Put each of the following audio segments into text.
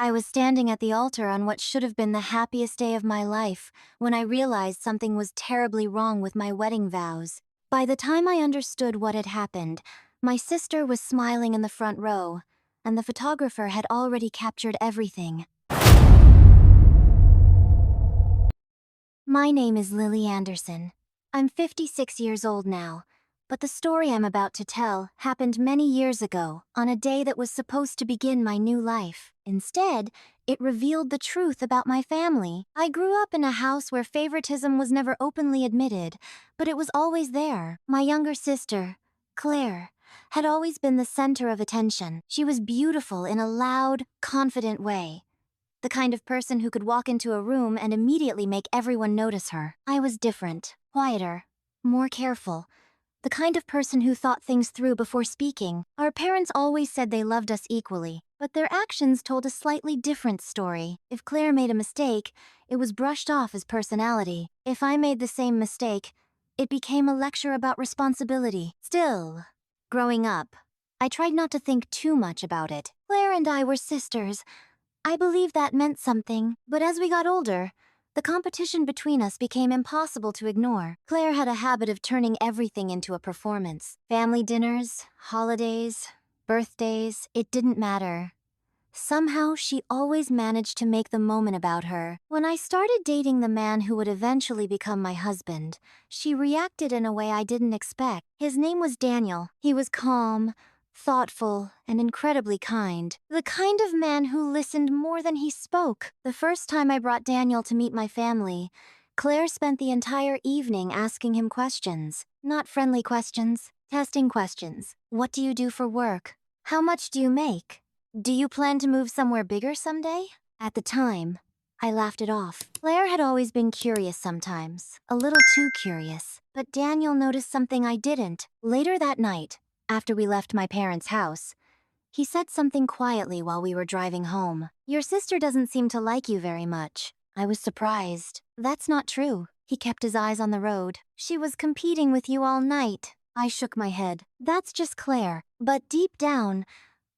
I was standing at the altar on what should have been the happiest day of my life when I realized something was terribly wrong with my wedding vows. By the time I understood what had happened, my sister was smiling in the front row, and the photographer had already captured everything. My name is Lily Anderson. I'm 56 years old now, but the story I'm about to tell happened many years ago on a day that was supposed to begin my new life. Instead, it revealed the truth about my family. I grew up in a house where favoritism was never openly admitted, but it was always there. My younger sister, Claire, had always been the center of attention. She was beautiful in a loud, confident way. The kind of person who could walk into a room and immediately make everyone notice her. I was different, quieter, more careful. The kind of person who thought things through before speaking. Our parents always said they loved us equally, but their actions told a slightly different story. If Claire made a mistake, it was brushed off as personality. If I made the same mistake, it became a lecture about responsibility. Still, growing up, I tried not to think too much about it. Claire and I were sisters. I believe that meant something, but as we got older, the competition between us became impossible to ignore. Claire had a habit of turning everything into a performance. Family dinners, holidays, birthdays, it didn't matter. Somehow, she always managed to make the moment about her. When I started dating the man who would eventually become my husband, she reacted in a way I didn't expect. His name was Daniel. He was calm, thoughtful, and incredibly kind. The kind of man who listened more than he spoke. The first time I brought Daniel to meet my family, Claire spent the entire evening asking him questions. Not friendly questions, testing questions. What do you do for work? How much do you make? Do you plan to move somewhere bigger someday? At the time, I laughed it off. Claire had always been curious sometimes, a little too curious. But Daniel noticed something I didn't. Later that night, after we left my parents' house, he said something quietly while we were driving home. "Your sister doesn't seem to like you very much." I was surprised. "That's not true." He kept his eyes on the road. "She was competing with you all night." I shook my head. "That's just Claire." But deep down,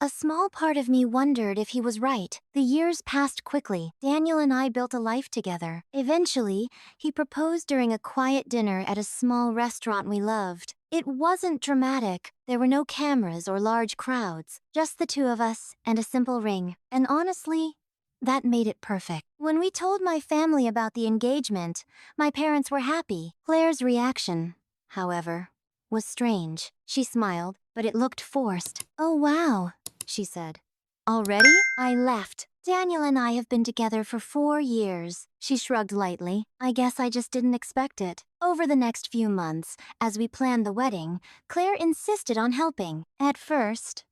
a small part of me wondered if he was right. The years passed quickly. Daniel and I built a life together. Eventually, he proposed during a quiet dinner at a small restaurant we loved. It wasn't dramatic. There were no cameras or large crowds, just the two of us and a simple ring. And honestly, that made it perfect. When we told my family about the engagement, my parents were happy. Claire's reaction, however, was strange. She smiled, but it looked forced. "Oh wow," she said. "Already?" I laughed. "Daniel and I have been together for 4 years." She shrugged lightly. "I guess I just didn't expect it." Over the next few months, as we planned the wedding, Claire insisted on helping. At first,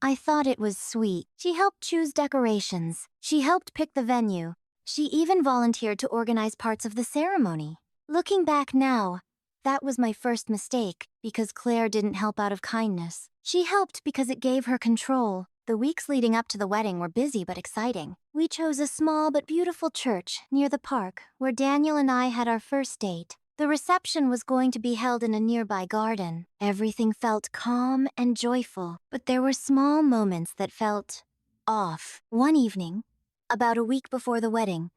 I thought it was sweet. She helped choose decorations. She helped pick the venue. She even volunteered to organize parts of the ceremony. Looking back now, that was my first mistake, because Claire didn't help out of kindness. She helped because it gave her control. The weeks leading up to the wedding were busy but exciting. We chose a small but beautiful church near the park where Daniel and I had our first date. The reception was going to be held in a nearby garden. Everything felt calm and joyful, but there were small moments that felt off. One evening, about a week before the wedding,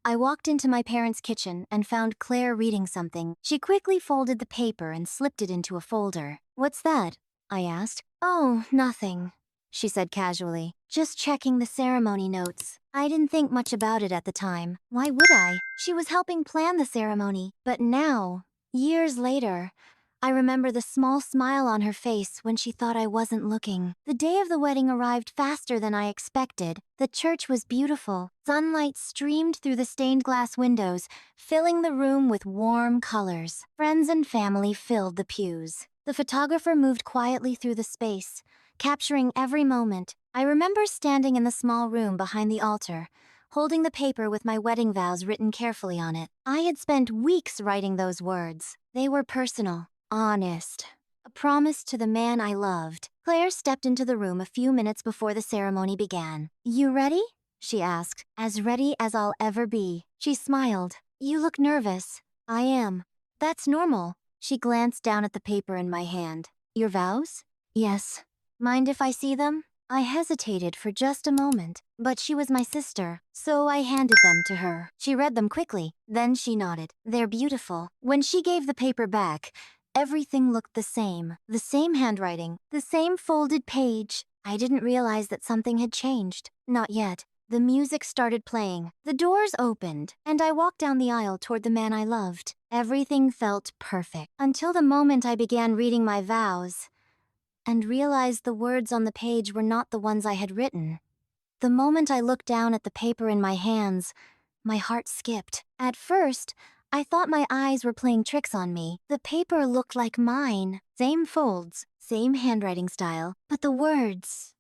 I walked into my parents' kitchen and found Claire reading something. She quickly folded the paper and slipped it into a folder. "What's that?" I asked. "Oh, nothing," she said casually. "Just checking the ceremony notes." I didn't think much about it at the time. Why would I? She was helping plan the ceremony. But now, years later, I remember the small smile on her face when she thought I wasn't looking. The day of the wedding arrived faster than I expected. The church was beautiful. Sunlight streamed through the stained glass windows, filling the room with warm colors. Friends and family filled the pews. The photographer moved quietly through the space, capturing every moment. I remember standing in the small room behind the altar, holding the paper with my wedding vows written carefully on it. I had spent weeks writing those words. They were personal, honest, a promise to the man I loved. Claire stepped into the room a few minutes before the ceremony began. "You ready?" she asked. "As ready as I'll ever be." She smiled. "You look nervous." "I am." "That's normal." She glanced down at the paper in my hand. "Your vows?" "Yes." "Mind if I see them?" I hesitated for just a moment, but she was my sister, so I handed them to her. She read them quickly, then she nodded. They're beautiful. When she gave the paper back, everything looked the same handwriting, the same folded page. I didn't realize that something had changed. Not yet. The music started playing, the doors opened, and I walked down the aisle toward the man I loved. Everything felt perfect, until the moment I began reading my vows and realized the words on the page were not the ones I had written. The moment I looked down at the paper in my hands, my heart skipped. At first, I thought my eyes were playing tricks on me. The paper looked like mine. Same folds, same handwriting style, but the words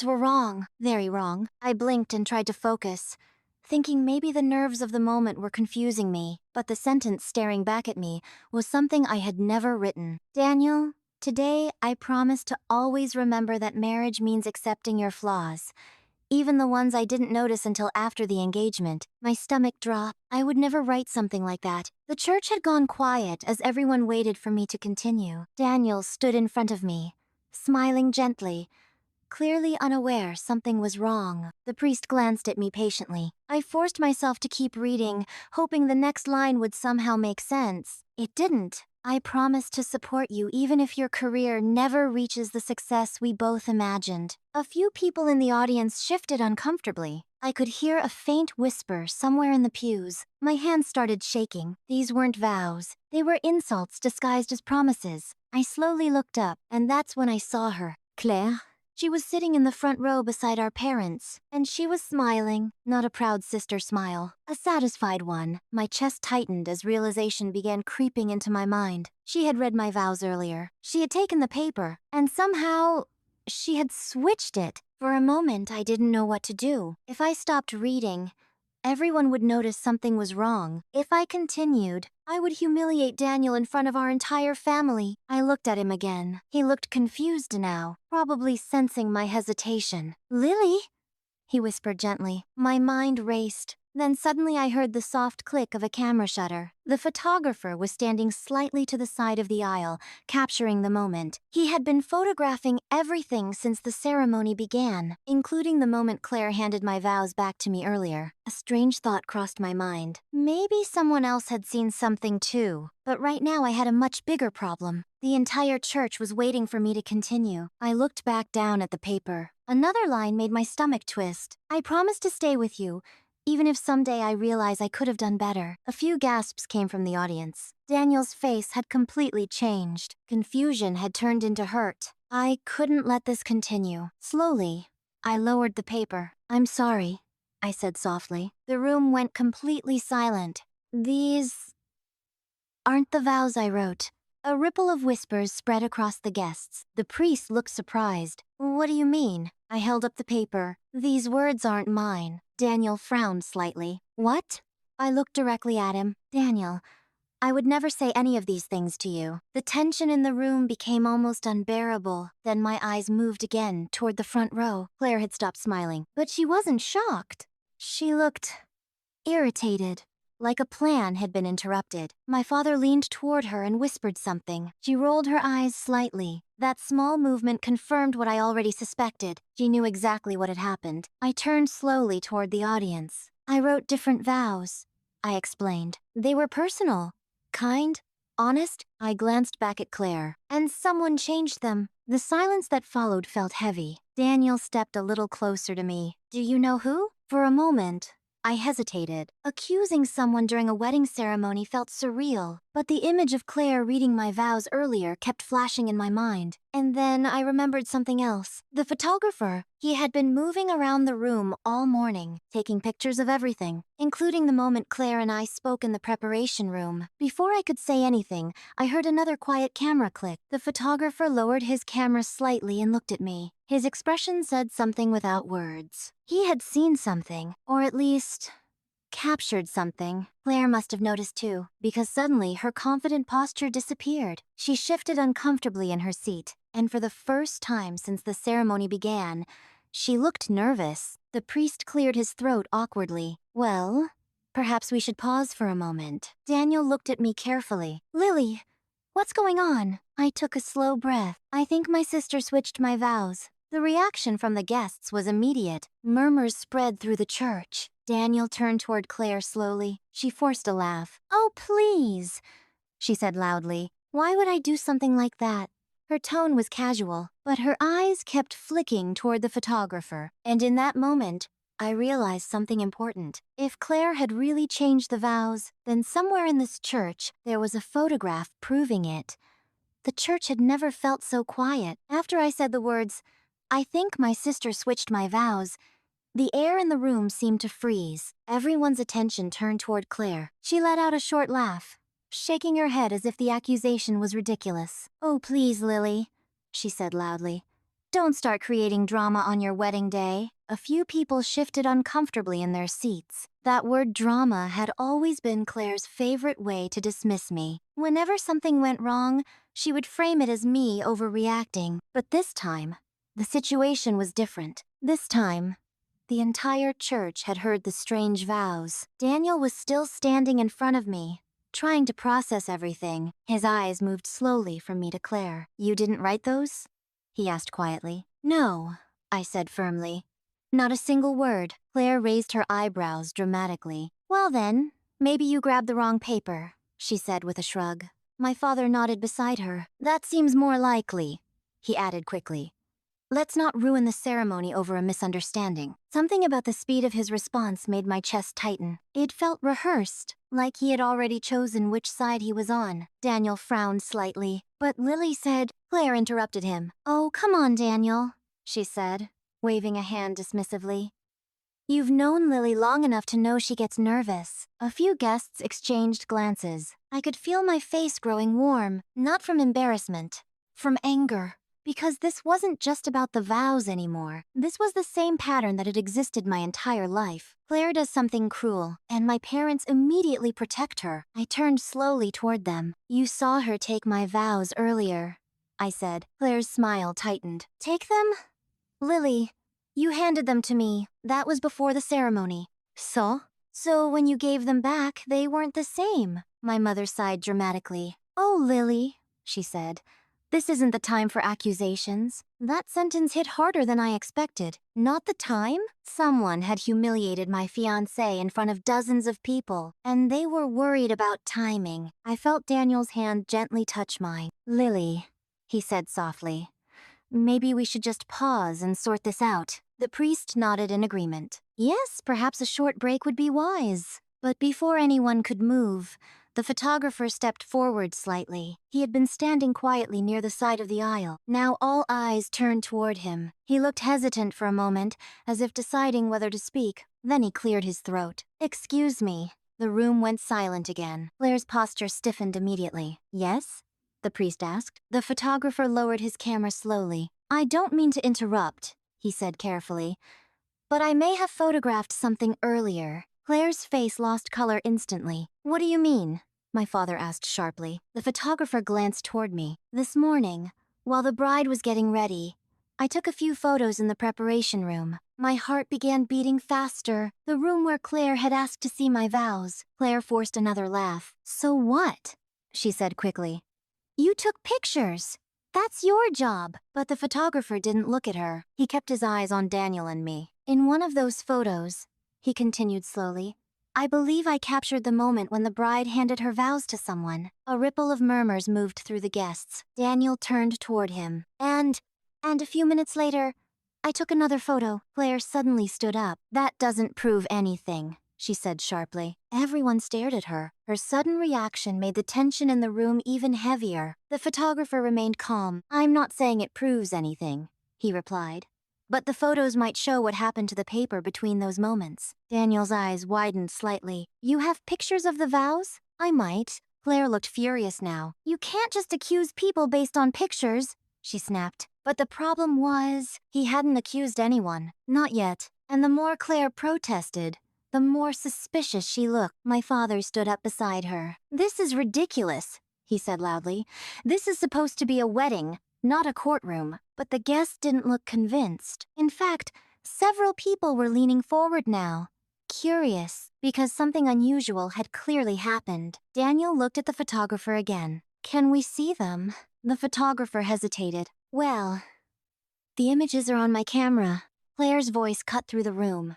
were wrong, very wrong. I blinked and tried to focus, thinking maybe the nerves of the moment were confusing me, but the sentence staring back at me was something I had never written. Daniel, today I promise to always remember that marriage means accepting your flaws, even the ones I didn't notice until after the engagement. My stomach dropped. I would never write something like that. The church had gone quiet as everyone waited for me to continue. Daniel stood in front of me, smiling gently, clearly unaware something was wrong. The priest glanced at me patiently. I forced myself to keep reading, hoping the next line would somehow make sense. It didn't. I promise to support you even if your career never reaches the success we both imagined. A few people in the audience shifted uncomfortably. I could hear a faint whisper somewhere in the pews. My hands started shaking. These weren't vows. They were insults disguised as promises. I slowly looked up, and that's when I saw her. Claire? She was sitting in the front row beside our parents, and she was smiling, not a proud sister smile, a satisfied one. My chest tightened as realization began creeping into my mind. She had read my vows earlier. She had taken the paper, and somehow she had switched it. For a moment, I didn't know what to do. If I stopped reading, everyone would notice something was wrong. If I continued, I would humiliate Daniel in front of our entire family. I looked at him again. He looked confused now, probably sensing my hesitation. "Lily?" he whispered gently. My mind raced. Then suddenly I heard the soft click of a camera shutter. The photographer was standing slightly to the side of the aisle, capturing the moment. He had been photographing everything since the ceremony began, including the moment Claire handed my vows back to me earlier. A strange thought crossed my mind. Maybe someone else had seen something too. But right now I had a much bigger problem. The entire church was waiting for me to continue. I looked back down at the paper. Another line made my stomach twist. "I promise to stay with you, even if someday I realize I could have done better." A few gasps came from the audience. Daniel's face had completely changed. Confusion had turned into hurt. I couldn't let this continue. Slowly, I lowered the paper. "I'm sorry," I said softly. The room went completely silent. "These aren't the vows I wrote." A ripple of whispers spread across the guests. The priest looked surprised. "What do you mean?" I held up the paper. "These words aren't mine." Daniel frowned slightly. "What?" I looked directly at him. "Daniel, I would never say any of these things to you." The tension in the room became almost unbearable. Then my eyes moved again toward the front row. Claire had stopped smiling, but she wasn't shocked. She looked irritated, like a plan had been interrupted. My father leaned toward her and whispered something. She rolled her eyes slightly. That small movement confirmed what I already suspected. She knew exactly what had happened. I turned slowly toward the audience. "I wrote different vows," I explained. "They were personal, kind, honest." I glanced back at Claire, and someone changed them. The silence that followed felt heavy. Daniel stepped a little closer to me. "Do you know who?" For a moment, I hesitated. Accusing someone during a wedding ceremony felt surreal, but the image of Claire reading my vows earlier kept flashing in my mind. And then I remembered something else. The photographer. He had been moving around the room all morning, taking pictures of everything, including the moment Claire and I spoke in the preparation room. Before I could say anything, I heard another quiet camera click. The photographer lowered his camera slightly and looked at me. His expression said something without words. He had seen something, or at least captured something. Claire must have noticed too, because suddenly her confident posture disappeared. She shifted uncomfortably in her seat, and for the first time since the ceremony began, she looked nervous. The priest cleared his throat awkwardly. "Well, perhaps we should pause for a moment." Daniel looked at me carefully. "Lily, what's going on?" I took a slow breath. "I think my sister switched my vows. The reaction from the guests was immediate. Murmurs spread through the church. Daniel turned toward Claire slowly. She forced a laugh. "Oh, please," she said loudly. "Why would I do something like that?" Her tone was casual, but her eyes kept flicking toward the photographer. And in that moment, I realized something important. If Claire had really changed the vows, then somewhere in this church, there was a photograph proving it. The church had never felt so quiet. After I said the words, "I think my sister switched my vows," the air in the room seemed to freeze. Everyone's attention turned toward Claire. She let out a short laugh, shaking her head as if the accusation was ridiculous. "Oh, please, Lily," she said loudly. "Don't start creating drama on your wedding day." A few people shifted uncomfortably in their seats. That word drama had always been Claire's favorite way to dismiss me. Whenever something went wrong, she would frame it as me overreacting. But this time, the situation was different. This time, the entire church had heard the strange vows. Daniel was still standing in front of me, trying to process everything. His eyes moved slowly from me to Claire. "You didn't write those?" he asked quietly. "No," I said firmly. "Not a single word." Claire raised her eyebrows dramatically. "Well then, maybe you grabbed the wrong paper," she said with a shrug. My father nodded beside her. "That seems more likely," he added quickly. "Let's not ruin the ceremony over a misunderstanding." Something about the speed of his response made my chest tighten. It felt rehearsed, like he had already chosen which side he was on. Daniel frowned slightly, but Lily said. Claire interrupted him. "Oh, come on, Daniel," she said, waving a hand dismissively. "You've known Lily long enough to know she gets nervous." A few guests exchanged glances. I could feel my face growing warm, not from embarrassment, from anger. Because this wasn't just about the vows anymore. This was the same pattern that had existed my entire life. Claire does something cruel, and my parents immediately protect her. I turned slowly toward them. "You saw her take my vows earlier," I said. Claire's smile tightened. "Take them? Lily, you handed them to me. That was before the ceremony." So when you gave them back, they weren't the same." My mother sighed dramatically. "Oh, Lily," she said. "This isn't the time for accusations." That sentence hit harder than I expected. Not the time? Someone had humiliated my fiancé in front of dozens of people, and they were worried about timing. I felt Daniel's hand gently touch mine. "Lily," he said softly, "maybe we should just pause and sort this out." The priest nodded in agreement. Yes, perhaps a short break would be wise. But before anyone could move, the photographer stepped forward slightly. He had been standing quietly near the side of the aisle. Now all eyes turned toward him. He looked hesitant for a moment, as if deciding whether to speak. Then he cleared his throat. "Excuse me." The room went silent again. Claire's posture stiffened immediately. "Yes?" the priest asked. The photographer lowered his camera slowly. "I don't mean to interrupt," he said carefully, "but I may have photographed something earlier." Claire's face lost color instantly. "What do you mean?" my father asked sharply. The photographer glanced toward me. "This morning, while the bride was getting ready, I took a few photos in the preparation room. My heart began beating faster, the room where Claire had asked to see my vows." Claire forced another laugh. "So what?" she said quickly. "You took pictures. That's your job." But the photographer didn't look at her. He kept his eyes on Daniel and me. "In one of those photos," he continued slowly, "I believe I captured the moment when the bride handed her vows to someone." A ripple of murmurs moved through the guests. Daniel turned toward him. And a few minutes later, I took another photo." Claire suddenly stood up. "That doesn't prove anything," she said sharply. Everyone stared at her. Her sudden reaction made the tension in the room even heavier. The photographer remained calm. "I'm not saying it proves anything," he replied. "But the photos might show what happened to the paper between those moments." Daniel's eyes widened slightly. "You have pictures of the vows?" "I might." Claire looked furious now. "You can't just accuse people based on pictures," she snapped. But the problem was, he hadn't accused anyone. Not yet. And the more Claire protested, the more suspicious she looked. My father stood up beside her. "This is ridiculous," he said loudly. "This is supposed to be a wedding, not a courtroom." But the guests didn't look convinced. In fact, several people were leaning forward now, curious, because something unusual had clearly happened. Daniel looked at the photographer again. "Can we see them?" The photographer hesitated. "Well, The images are on my camera. Claire's voice cut through the room.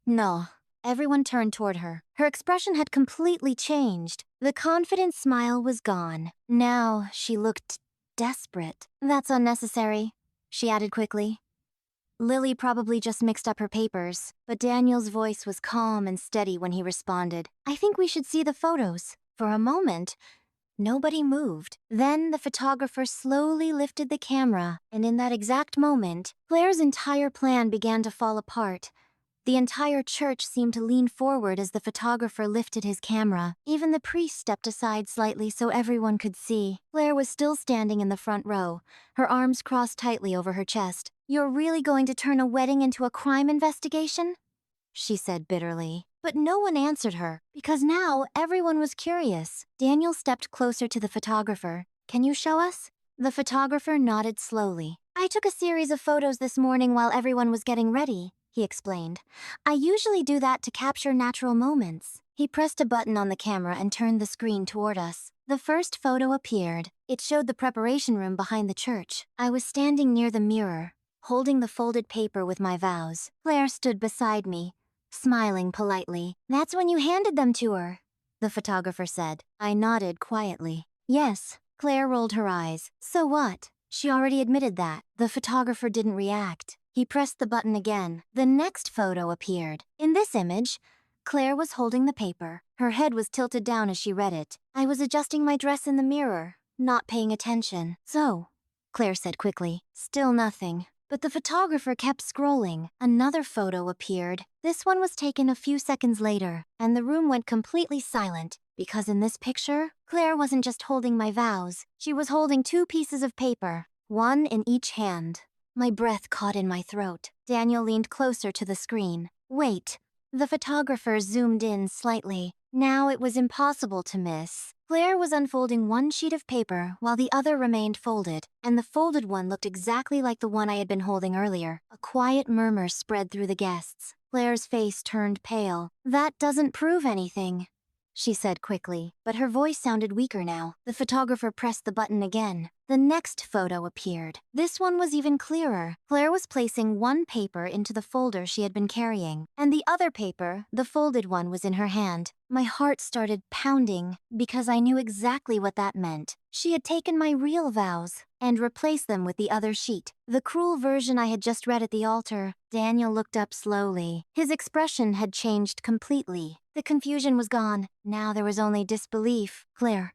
No. Everyone turned toward her. Her expression had completely changed. The confident smile was gone. Now she looked desperate. That's unnecessary, she added quickly. Lily probably just mixed up her papers, but Daniel's voice was calm and steady when he responded. I think we should see the photos. For a moment, nobody moved. Then the photographer slowly lifted the camera, and in that exact moment, Claire's entire plan began to fall apart. The entire church seemed to lean forward as the photographer lifted his camera. Even the priest stepped aside slightly so everyone could see. Claire was still standing in the front row, her arms crossed tightly over her chest. You're really going to turn a wedding into a crime investigation? She said bitterly. But no one answered her, because now everyone was curious. Daniel stepped closer to the photographer. Can you show us? The photographer nodded slowly. I took a series of photos this morning while everyone was getting ready, he explained. I usually do that to capture natural moments. He pressed a button on the camera and turned the screen toward us. The first photo appeared. It showed the preparation room behind the church. I was standing near the mirror, holding the folded paper with my vows. Claire stood beside me, smiling politely. That's when you handed them to her, the photographer said. I nodded quietly. Yes. Claire rolled her eyes. So what? She already admitted that. The photographer didn't react. He pressed the button again. The next photo appeared. In this image, Claire was holding the paper. Her head was tilted down as she read it. I was adjusting my dress in the mirror, not paying attention. So, Claire said quickly. Still nothing. But the photographer kept scrolling. Another photo appeared. This one was taken a few seconds later, and the room went completely silent. Because in this picture, Claire wasn't just holding my vows. She was holding 2 pieces of paper, one in each hand. My breath caught in my throat. Daniel leaned closer to the screen. Wait. The photographer zoomed in slightly. Now it was impossible to miss. Claire was unfolding one sheet of paper while the other remained folded, and the folded one looked exactly like the one I had been holding earlier. A quiet murmur spread through the guests. Claire's face turned pale. That doesn't prove anything, she said quickly, but her voice sounded weaker now. The photographer pressed the button again. The next photo appeared. This one was even clearer. Claire was placing one paper into the folder she had been carrying, and the other paper, the folded one, was in her hand. My heart started pounding because I knew exactly what that meant. She had taken my real vows and replaced them with the other sheet, the cruel version I had just read at the altar. Daniel looked up slowly. His expression had changed completely. The confusion was gone. Now there was only disbelief. Claire,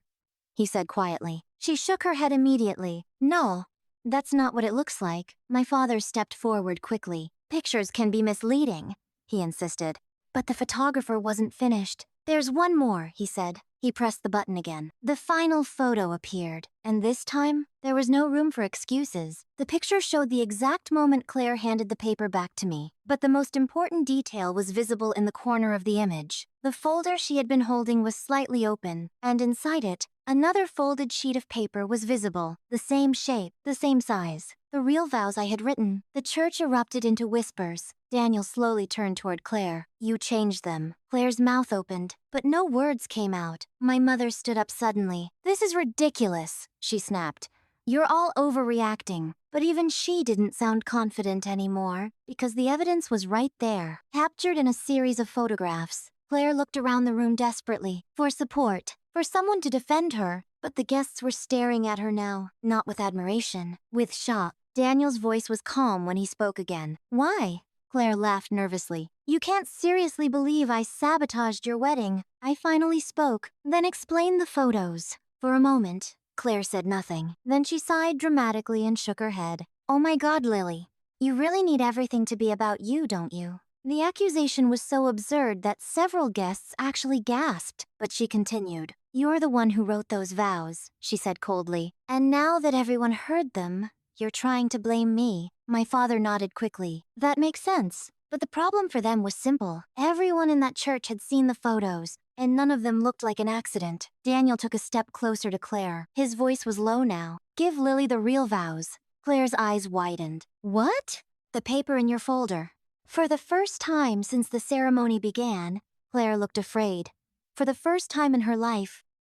he said quietly. She shook her head immediately. No, that's not what it looks like. My father stepped forward quickly. Pictures can be misleading, he insisted. But the photographer wasn't finished. There's one more, he said. He pressed the button again. The final photo appeared, and this time, there was no room for excuses. The picture showed the exact moment Claire handed the paper back to me, but the most important detail was visible in the corner of the image. The folder she had been holding was slightly open, and inside it, another folded sheet of paper was visible, the same shape, the same size. The real vows I had written. The church erupted into whispers. Daniel slowly turned toward Claire. You changed them. Claire's mouth opened, but no words came out. My mother stood up suddenly. This is ridiculous, she snapped. You're all overreacting. But even she didn't sound confident anymore, because the evidence was right there, captured in a series of photographs. Claire looked around the room desperately, for support, for someone to defend her, but the guests were staring at her now, not with admiration, with shock. Daniel's voice was calm when he spoke again. Why? Claire laughed nervously. You can't seriously believe I sabotaged your wedding. I finally spoke, then explained the photos. For a moment, Claire said nothing. Then she sighed dramatically and shook her head. Oh my God, Lily. You really need everything to be about you, don't you? The accusation was so absurd that several guests actually gasped, but she continued. You're the one who wrote those vows, she said coldly. And now that everyone heard them, you're trying to blame me. My father nodded quickly. That makes sense. But the problem for them was simple. Everyone in that church had seen the photos, and none of them looked like an accident. Daniel took a step closer to Claire. His voice was low now. Give Lily the real vows. Claire's eyes widened. What? The paper in your folder. For the first time since the ceremony began, Claire looked afraid. For the first time in her life,